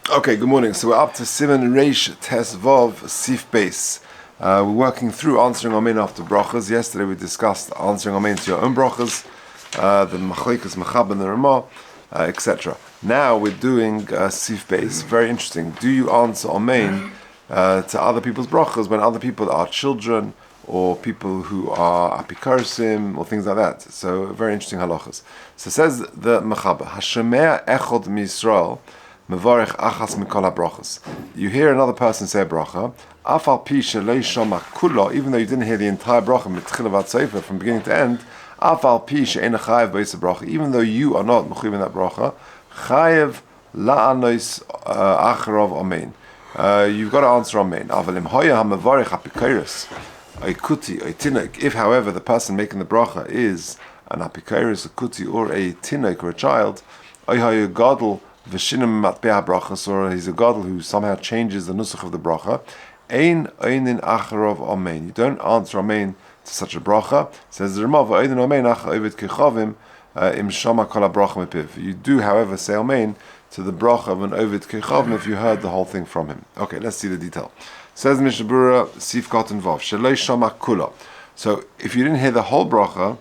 Okay, good morning. So we're up to Siman Reish Tes Vov Sif Base. We're working through answering Omein after Brachos. Yesterday we discussed answering Omein to your own Brachos, the Machlikas Mechab and the Ramah, etc. Now we're doing Sif Base. Very interesting. Do you answer Omein to other people's Brachos when other people are children or people who are apikarsim or things like that? So very interesting halachas. So says the Mechab, Hashemea Echod Misrael Mevarech achas mikol brachos. You hear another person say a bracha, afal pi shelei shama kulo, even though you didn't hear the entire bracha mitchila vat sefer from beginning to end, afal pi she'en chayev beis bracha, even though you are not mechuyev in that bracha, chayev la'anois acharov amen. You've got to answer amen. Avalim hoya ha'mevarech ha'pikairos, oikuti, oitinik. If, however, the person making the bracha is an apikairos, a kuti, or a tinik, or a child, oihayu gadol, V'shinim matbea brachas, or he's a gadol who somehow changes the nusach of the bracha. Ein oinin acharov amen. You don't answer amen to such a bracha. Says the Ramah, v'oinin amen achar ovid kechavim im shama kol bracha mepiv. You do, however, say amen to the bracha of an ovid kechavim if you heard the whole thing from him. Okay, let's see the detail. Says Mishabura Sif Katan Vav Shelei Shama Kula. So if you didn't hear the whole bracha,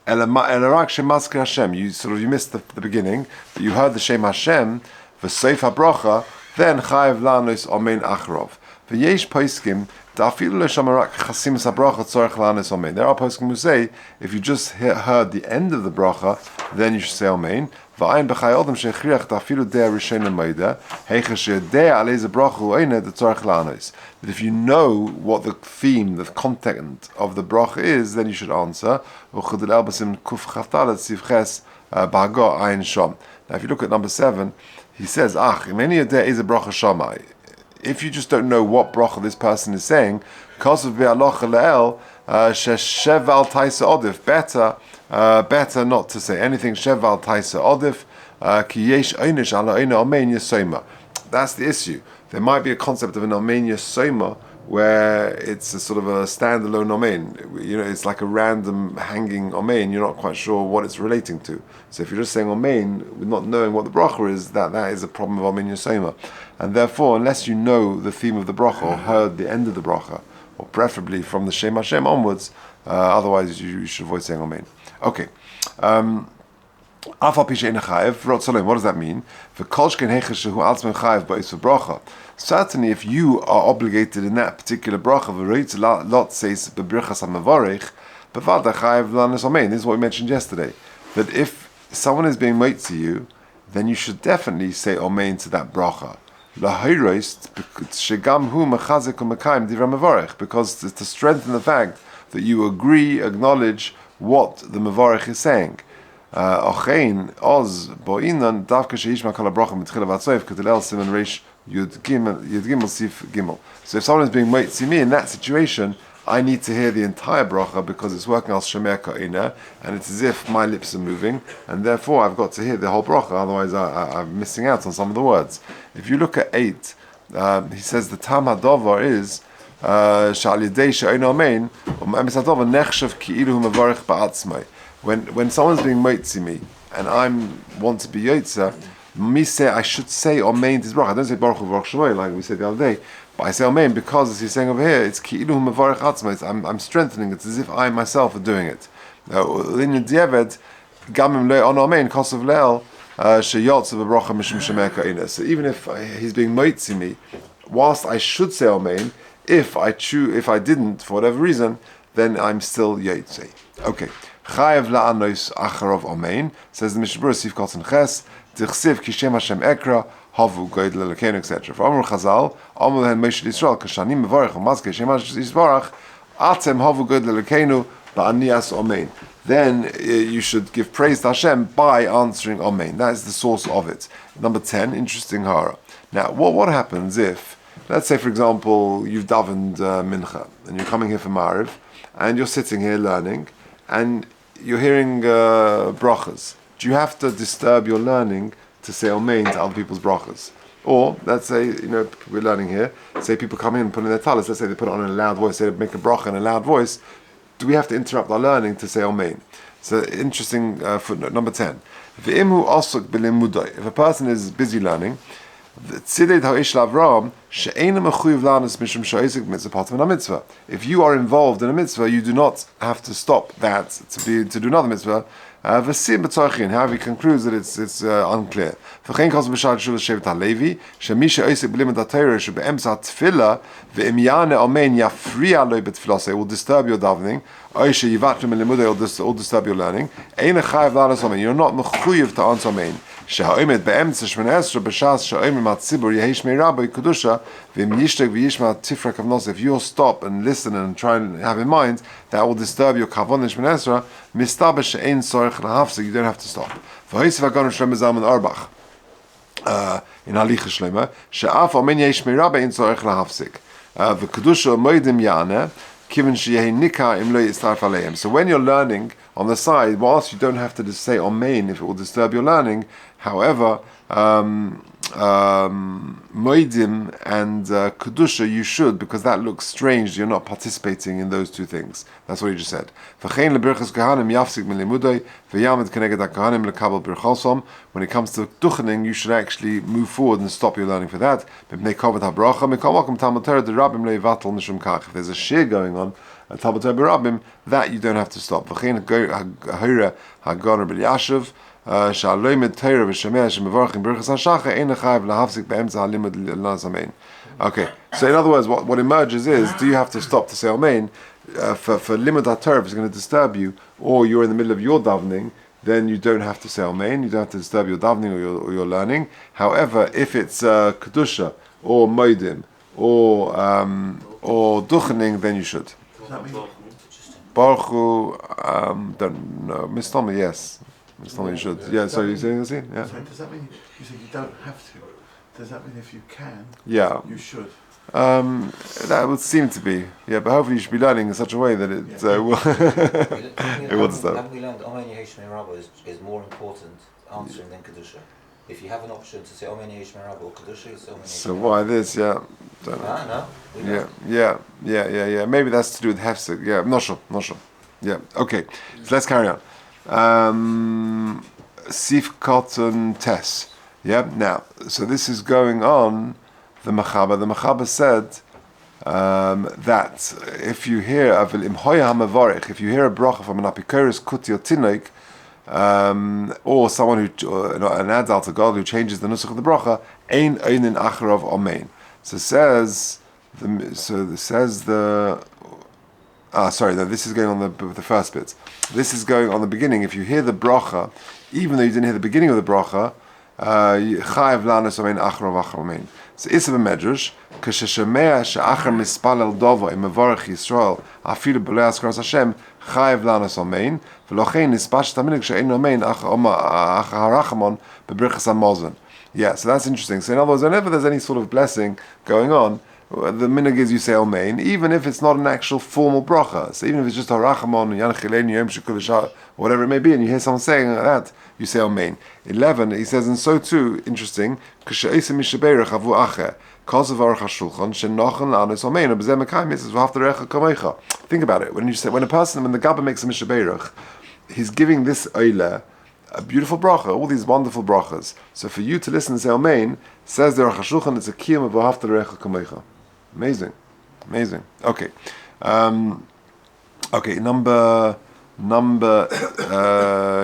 Orach Shem Masker Hashem. You missed the beginning, but you heard the Shem Hashem, v'seif habracha, then chayev lanos amen acharov. V'yesh poskim da'afilu l'shamak chasimus habracha tzorech lanos amen. There are poskim who say if you just heard the end of the bracha, then you should say amen. V'ayin b'chay odem shechriach da'afilu dea rishon moida heicha she'dea aleze bracha u'ene tzorech lanos. That if you know what the theme, the content of the bracha is, then you should answer. Now, if you look at number 7, he says, if you just don't know what bracha this person is saying, better not to say anything. That's the issue. There might be a concept of an Omein Yesoma where it's a sort of a standalone Omein. It's like a random hanging Omein. You're not quite sure what it's relating to. So if you're just saying Omein, with not knowing what the bracha is, that is a problem of Omein Yesoma. And therefore, unless you know the theme of the bracha or heard the end of the bracha, or preferably from the Shem Hashem onwards, otherwise you should avoid saying Omein. Okay. What does that mean? Certainly, if you are obligated in that particular bracha, this is what we mentioned yesterday, that if someone is being made to you, then you should definitely say Omein to that bracha. Because to strengthen the fact that you agree, acknowledge what the Mevarech is saying. Oz boinan davka sheishma kol bracha mitchila vatsoif ketilel siman reish yud gimel sif gimel. So if someone is being made to me in that situation, I need to hear the entire bracha because it's working al shemer ka'ina, and it's as if my lips are moving, and therefore I've got to hear the whole bracha. Otherwise, I'm missing out on some of the words. If you look at 8, he says the tam hadovar is shal yidei she'ein amen u'me'emes hadovar nechshav ki'ilu hu mevarich ba'atzmai. When someone's being motzi me and I want to be yotza, me say I should say Omein to his bracha. I don't say Baruch Hu Baruch Shemoy like we said the other day, but I say Omein because as he's saying over here, it's ki'ilu hu mevarich atzmai. I'm strengthening it as if I myself are doing it. In Diavad, gamim le on Omein kosav le'el sheyotza b'bracha mishum shemer ka'ina. So even if he's being motzi me, whilst I should say Omein, if I didn't for whatever reason, then I'm still yotze. Okay. Chayev la'anois acharov amen, says the Mishabura Sif Katan Ches, Tichsiv kishem Hashem ekra, havu goyd lelekenu, etc. For Amr Chazal, Amr lehen Moshe Yisrael, kashanim mevarech u'mazke Shem Hashem Yisbarach, atem havu goyd lelekenu, ba'anias amen. Then you should give praise to Hashem by answering amen. That is the source of it. Number 10, interesting hara. Now, what happens if, let's say for example, you've davened mincha, and you're coming here for Ma'ariv, and you're sitting here learning, and you're hearing brachas. Do you have to disturb your learning to say Omein to other people's brachas? Or, let's say, we're learning here, say people come in and put in their talis, let's say they put it on in a loud voice, they make a bracha in a loud voice, do we have to interrupt our learning to say Omein? So, interesting footnote, number 10. If a person is busy learning, if you are involved in a mitzvah, you do not have to stop that to do another mitzvah. However, he concludes that it's unclear. It will disturb your davening. Or disturb your learning. You're not mechuyev to answer Omein. שהאומת באמצע 18 בשעה שהאומת מהציבור יהי שמי רבי קדושה ואם ישתק וישמע תפרע כוונתו, if you stop and listen and try and have in mind, that will disturb your כוונה in 18, מסתבר שאין צורך להפסיק, you don't have to stop. והוסיף הגאון שלמה זלמן אורבך in הליכה שלמה, שאף אומן יהי שמי רבי אין צורך להפסיק. וקדושה מוידים יענה, כיוון שיהי ניכר אם לא יצטרף עליהם. So when you're learning on the side, whilst you don't have to just say Omein if it will disturb your learning, however, Moedim and Kedusha you should, because that looks strange, you're not participating in those two things. That's what he just said. When it comes to Duchening, you should actually move forward and stop your learning for that. If there's a shir going on, a Talmud Torah B'Rabbim, that you don't have to stop. Okay, so in other words, what emerges is, do you have to stop to say Omein? For limud HaTorah, if it's going to disturb you, or you're in the middle of your davening, then you don't have to say Omein, you don't have to disturb your davening or your learning. However, if it's Kedusha, or Moedim, or Duchening, then you should. Baruch Hu, don't know. Miss Tommy, yes. Miss Tommy, you should. Yeah, so you're saying this? Yeah. So does that mean you said you don't have to? Does that mean if you can, you should? That would seem to be. Yeah, but hopefully you should be learning in such a way that it will. It will disturb. Haven't we learned Omein Yehishmei Rabbi is more important answering than Kedusha? If you have an option to say Omein Yehishmei Rabbi or Kedusha, you say Omein Yehishmei Rabbi. So why this? Yeah. Don't know. No. Yeah. Maybe that's to do with hefsek. Yeah, I'm not sure. Yeah. Okay. So let's carry on. Sif Cotton Tess. Yeah. Now, so this is going on. The Mechaber said that if you hear if you hear a bracha from an apikoros kuti or tinoik, or someone who an adult, a god who changes the nusach of the bracha, ein einin acharav Omein. So this is going on the first bit. This is going on the beginning. If you hear the bracha, even though you didn't hear the beginning of the bracha, chayav lanos Omein acharav Omein. So Isav Medrash, k'sheshemea she'achar mispalel dovo im mevarech Yisrael afilu b'lei askaras Hashem chayav lanos Omein v'lochein nispash taminik she'ein Omein achar harachamon b'brichas hamazon. Yeah, so that's interesting. So in other words, whenever there's any sort of blessing going on, the minhag is you say Omein, even if it's not an actual formal bracha. So even if it's just harachamon and yanachileni yom shekul or whatever it may be, and you hear someone saying that, you say Omein. 11, he says, and so too, interesting, think about it, when the Gabba makes a mishaberach, he's giving this oile a beautiful bracha, all these wonderful brachas. So for you to listen and say Omein, says the Aruch HaShulchan, it's a kiyum of v'ahavta l'recha kamecha. Amazing. Okay. Number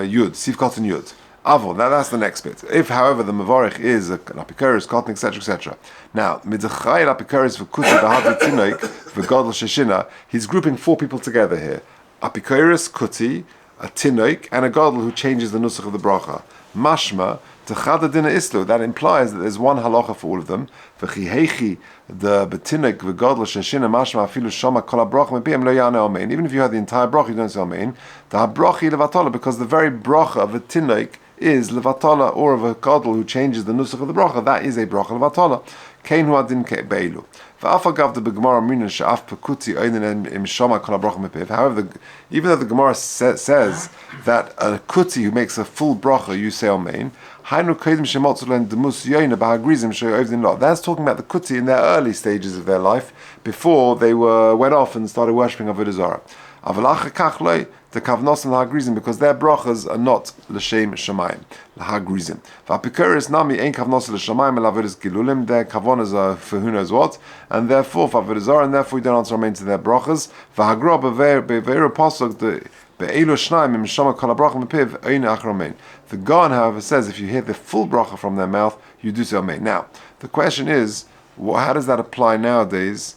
Yud, Sif Cotton Yud. Avon, that's the next bit. If, however, the Mavarich is an apikoros, cotton, etc. Now, Midzachayel apikoros v'kuti b'havi tinoik v'godol sheshina, he's grouping four people together here. Apikoros, kuti, a tinoik, and a godel who changes the nusach of the bracha. Mashma, techada dina islu, that implies that there's one halacha for all of them. V'chihechi, the betinoik v'godel sheshina mashma afilu shama kol habracha mepiyem lo yana Omein. Even if you had the entire bracha, you don't say Omein. The habrachi levatola, because the very bracha of a tinoik is levatola, or of a godel who changes the nusach of the bracha, that is a bracha levatola. Kein hu adin be'ilu. However, even though the Gemara says that a kuti who makes a full bracha, you say Omein, that's talking about the kuti in their early stages of their life, before they went off and started worshipping Avodah Zarah. the kavnos and lahagrizim, because their brachas are not l'shem shamayim, lahagrizim. V'apikoros nami ein kavnos l'shamayim l'avodas gilulim. Their kavonas are for who knows what, and therefore for avodas zarah, and therefore you don't answer amen to their brachas. V'hagra beveir pasuk the be'elu shnaim im shama kol habracha mepiv ein achar amen. The Gaon, however, says if you hear the full bracha from their mouth, you do say amen. Now the question is, how does that apply nowadays?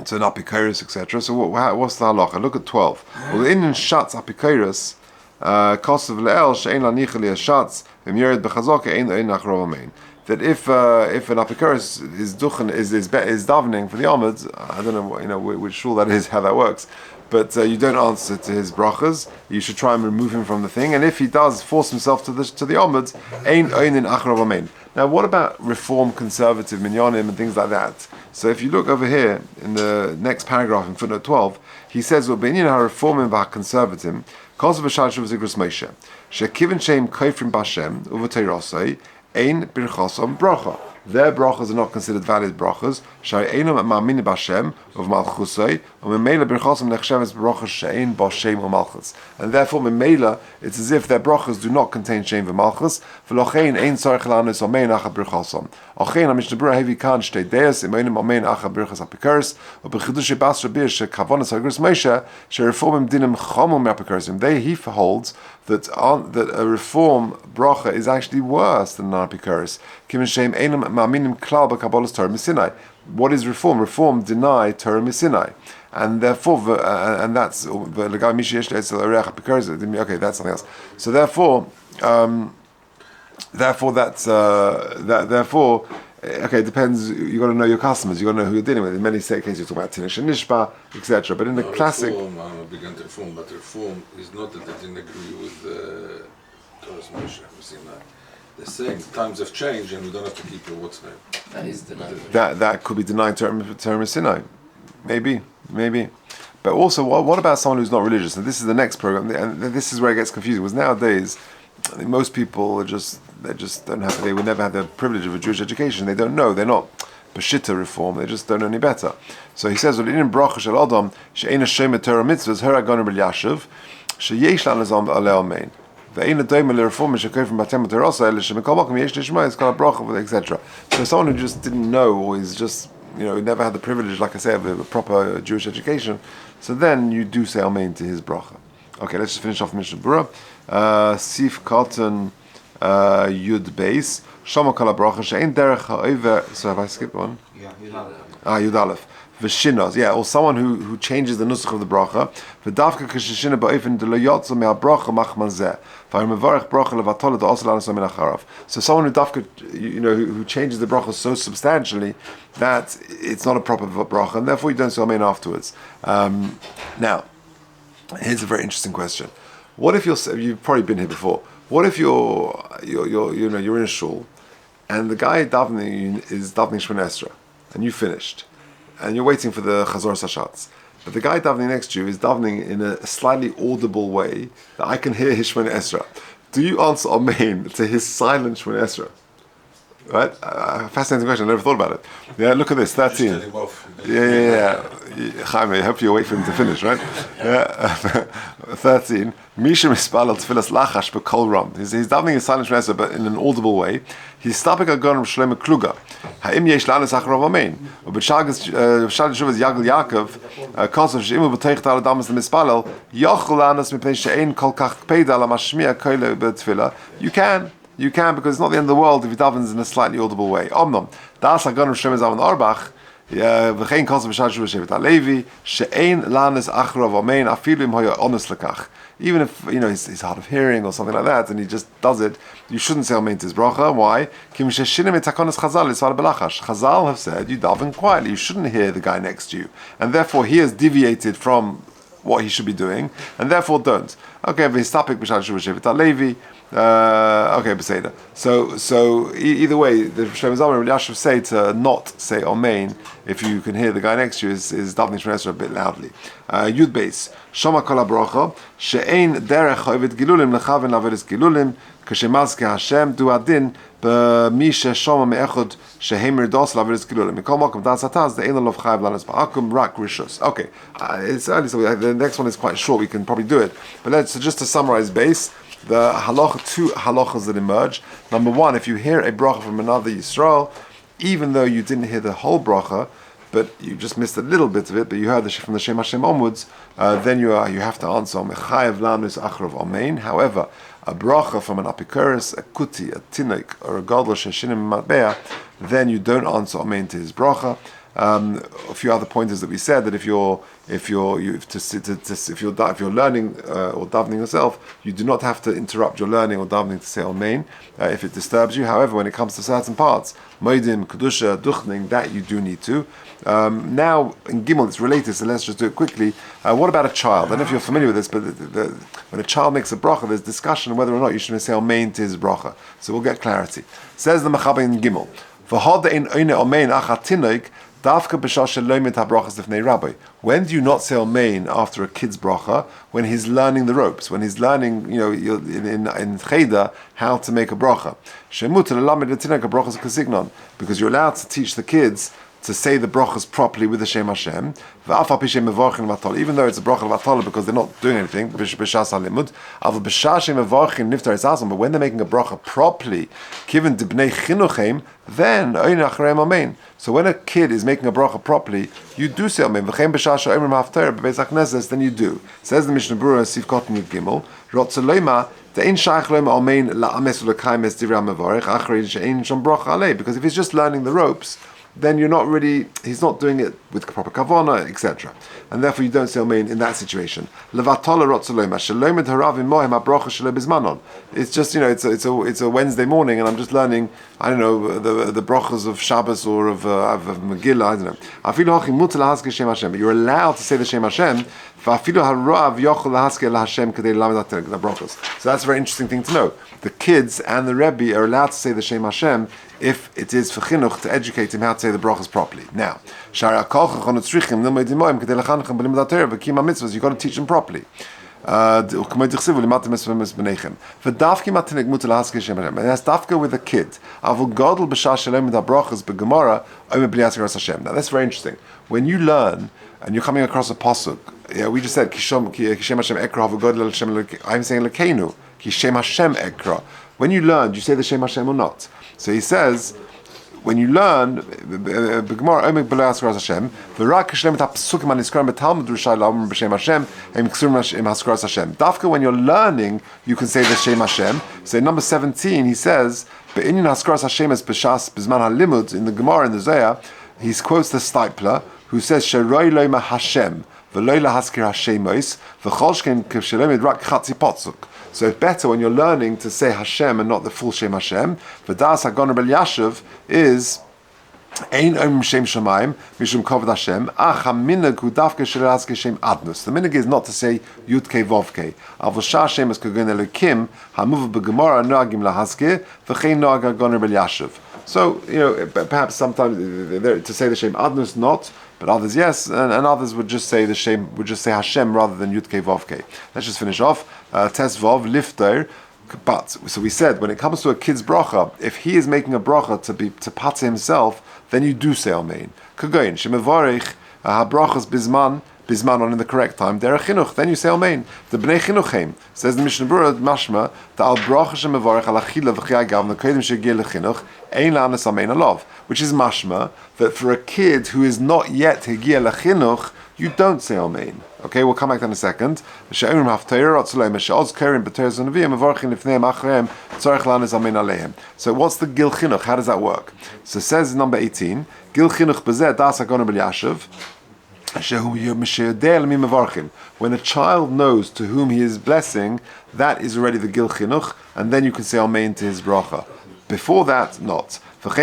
To an apikoros, etc. So what's the halacha? Look at 12. Well, in shatz apikoros, kosav le'el she'ein lanicha li shatz v'mired b'chazok ein nachrov amen. That if an apikoros is davening for the Amud, I don't know which shul that is, how that works, but you don't answer to his brachas. You should try and remove him from the thing. And if he does force himself to the Amud, ein nachrov amen. Now, what about reform conservative minyanim and things like that? So if you look over here in the next paragraph in footnote 12, he says, "Ubinyan ha-reformim v'ha-conservatim, kos v'shal shuv zikros Moshe, shekiven sheim koifrim b'Hashem u'v'teirosei ein birchosom bracha." Their brachas are not considered valid brachas. Shari einam ma'amini b'Hashem u'v'malchusei u'memela birchosom nechsheves brachas she'ein bo shem u'malchus. And therefore, memela, it's as if their brachas do not contain shem v'malchus. V'lochein ein tzarich lanus omein acha birchosom. Ochein ha-mishnah berurah hevi kan shtei deis imoinim omein acha birchas apikoros u'b'chidush bas rabir she'kavonas ha'gris Moshe she'reformim dinim chomum me'apikorosim. He holds that a reform bracha is actually worse than an apikoros. Kimin she'im einam ma'aminim klal b'kabolas Torah misinai. What is reform? Reform deny Torah misinai, and therefore, and that's okay. That's something else. So therefore, okay, it depends. You got to know your customers. You got to know who you're dealing with. In many cases, you talk about tinish and nishba, etc. But in the classic, reform, I'm a big anti reform, but reform is not that they didn't agree with Torah's Moshe. We've seen that. They're saying times have changed and we don't have to keep your what's name. That is denied. That could be denying Torah Sinai, maybe. But also, what about someone who's not religious? And this is the next program, and this is where it gets confusing. Because nowadays, I think most people they just don't have. They would never have the privilege of a Jewish education. They don't know. They're not Bashita reform. They just don't know any better. So he says, "In Brachos shel Adam she'eina shema Torah mitzvahs heragon b'l yashuv sheyesh lanazam alei Omein." So someone who just didn't know, or is just never had the privilege, like I say, of a proper Jewish education, so then you do say Omein to his bracha. Okay, let's just finish off the Mishnah Berurah. Sif Katan Yud Beis Shama Kala Bracha She'ein Derech Ha'over. So have I skipped one? Yeah, Yud Aleph. V'shinos, or someone who changes the nusach of the bracha. V'davka k'shishina ba'ofen de lo yotzo me'al bracha machman zeh. V'harmevarech bracha levatol de'osel anas min acharav. So someone who dafka, who changes the bracha so substantially that it's not a proper bracha, and therefore you don't say amen afterwards. Now, here's a very interesting question. What if you've probably been here before. What if you're in a shul, and the guy davening is davening Shemona Esrei, and you finished, and you're waiting for the Chazor Sashatz, but the guy davening next to you is davening in a slightly audible way that I can hear his Shemona Esrei. Do you answer Omein to his silent Shemona Esrei? Right? Fascinating question. I never thought about it. Yeah, look at this. 13. Yeah. Chaim, I hope you wait for him to finish, right? Yeah. 13. Misha mispalel tfilas lachash b'kol ram. He's davening in silent Shemona Esrei, but in an audible way. He's stopping a gun of Shlomo Kluger. Ha'im yesh lanes achrav Omein. Ub'shagas shuvas Yagel Yaakov kosav she'imu b'teich tal adamas mispalel yochel lanes mipnei she'ein kol kach kpeida ala mashmiya koile b'tfila. You can, because it's not the end of the world if he davens in a slightly audible way. Omnom, das hagan of Shlomo Zalman Auerbach, v'chein kosav b'shal shuva shevet alevi, she'ein lanes achrav Omein, afilu im hoya onus lekach. Even if he's hard of hearing or something like that, and he just does it, you shouldn't say Omein to his bracha. Why? Chazal have said you daven quietly. You shouldn't hear the guy next to you, and therefore he has deviated from what he should be doing, and therefore don't. Okay, v'histapik b'shal shuva shevet alevi. Okay, Beseda. So either way, the Shlomo Zalman and Yashav say to not say Omein if you can hear the guy next to you is davening Shemona Esrei a bit loudly. Yud Beis Shama Kol HaBracha She'ein Derech Ha'ovet Gilulim Lechaven La'avodas Gilulim כשמזכיר השם דו הדין במי ששומע מאחד שהמר דוס לעבוד גילוי. מכל מקום דעת סתז דאין לו חייב לנס בעקום רק רשוס. Okay, it's early, so the next one is quite short. We can probably do it, but just to summarize base. The two halachas that emerge. Number one, if you hear a bracha from another Yisrael, even though you didn't hear the whole bracha, but you just missed a little bit of it, but you heard from the Shem Hashem onwards, then you have to answer Mechayev lanus achrav Omein. However, a bracha from an apikoros, a kuti, a tinnik, or a gadol sheshinim matbea, then you don't answer Omein to his bracha. A few other pointers that we said that if you're learning or davening yourself, you do not have to interrupt your learning or davening to say Omein if it disturbs you. However, when it comes to certain parts, Moedim, Kedusha, Duchning, that you do need to. Now in Gimel it's related, so let's just do it quickly. What about a child? I don't know if you're familiar with this, but when a child makes a bracha, there's discussion whether or not you should say Omein to his bracha. So we'll get clarity. Says the Mechaber in Gimel, when do you not say Omein after a kid's bracha? When he's learning the ropes, when he's learning, in Cheder, how to make a bracha. Because you're allowed to teach the kids to say the brachas properly with the Shem Hashem, even though it's a bracha levatala because they're not doing anything, but when they're making a bracha properly, given dibnei chinuchem, then so when a kid is making a bracha properly, you do say Omein. Then you do. Says the Mishnah Berurah Sivkot Yud Gimel, because if he's just learning the ropes, then he's not doing it with proper kavana, etc. And therefore you don't say Omein in that situation. It's just, it's a Wednesday morning and I'm just learning, I don't know, the brachos of Shabbos or of Megillah, I don't know. But you're allowed to say the Shem Hashem. So that's a very interesting thing to know. The kids and the Rebbe are allowed to say the Shem Hashem if it is for chinuch to educate him how to say the brachas properly. Now, you've got to teach him properly. And that's dafka with a kid. Now that's very interesting. When you learn and you're coming across a pasuk, we just said Kishem Hashem Ekra. I'm saying Lekenu Kishem Hashem Ekra. When you learn, do you say the Shem Hashem or not? So he says, when you learn, Dafka, when you're learning, you can say the Shem Hashem. So in number 17, he says, in the Gemara in the Zohar, he quotes the Stipler, who says, Sheroi loima Hashem, v'loi lahaskir Hashemois, v'cholshken k'shelomid rak chatzi potzuk. So it's better when you're learning to say Hashem and not the full Shem Hashem. V'das hagon Rebbe Yashiv is Ein Om Shem Shemaim Mishum Kovod Hashem Ach HaMinhag Hu Dafke Shel Haske Shem Adnus. The minhag is not to say Yud Kei Vov Kei. Avol Shah Shem Es Kagon Elokim Hamuv B'Gemara Noagim Lahaske V'chein Noag Hagon Rebbe Yashiv. So perhaps sometimes to say the Shem Adnus not, but others yes, and others would just say Hashem rather than Yud Kei Vov Kei. Let's just finish off. Tes Vov Lifter. But so we said when it comes to a kid's bracha, if he is making a bracha to pat himself, then you do say Omein. Kagoin shemevarich habrachas bizman on in the correct time. Derech chinuch, then you say Omein. The bnei chinuchem says the Mishnah Berurah mashma the al bracha shemevarich al achila v'chiyah gav the kodim shegil lechinuch ein la'anes Omein alav, which is mashma that for a kid who is not yet hegiah lechinuch, you don't say Omein. Okay, we'll come back to that in a second. So what's the gil chinuch? How does that work? So it says in number 18, gil chinuch b'zeh das hagon Rebbe Yashiv, when a child knows to whom he is blessing, that is already the gil chinuch, and then you can say Omein to his bracha. Before that, not. From the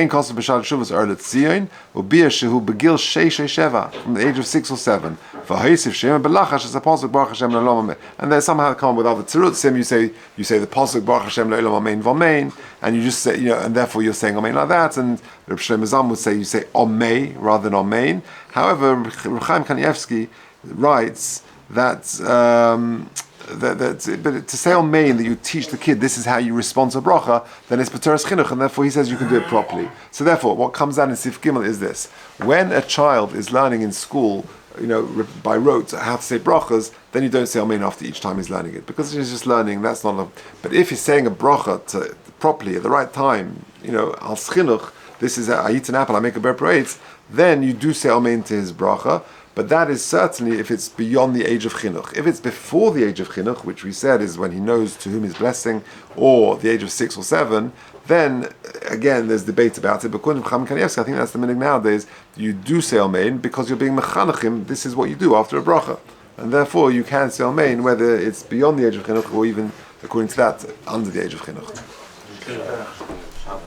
age of 6 or 7. And they somehow come up with other tzirutzim. You say the pasuk Baruch Hashem le'olam amen v'amen, and you just say, and therefore you're saying Omein like that. And Reb Shlomo Zalman would say you say Omei rather than Omein. However, Chaim Kanievsky writes that but to say Omein that you teach the kid this is how you respond to a bracha, then it's B'toras Chinuch, and therefore he says you can do it properly. So therefore, what comes out in Sif Gimel is this: when a child is learning in school, by rote how to say brachas, then you don't say Omein after each time he's learning it, because he's just learning. That's not. But if he's saying a bracha properly at the right time, al Chinuch, this is I eat an apple, I make a ber parades, then you do say Omein to his bracha. But that is certainly if it's beyond the age of chinuch. If it's before the age of chinuch, which we said is when he knows to whom he's blessing, or the age of 6 or 7, then again there's debate about it. But according to Chaim Kanievsky, I think that's the minhag nowadays. You do say Omein because you're being mechanachim. This is what you do after a bracha, and therefore you can say Omein whether it's beyond the age of chinuch or even according to that under the age of chinuch.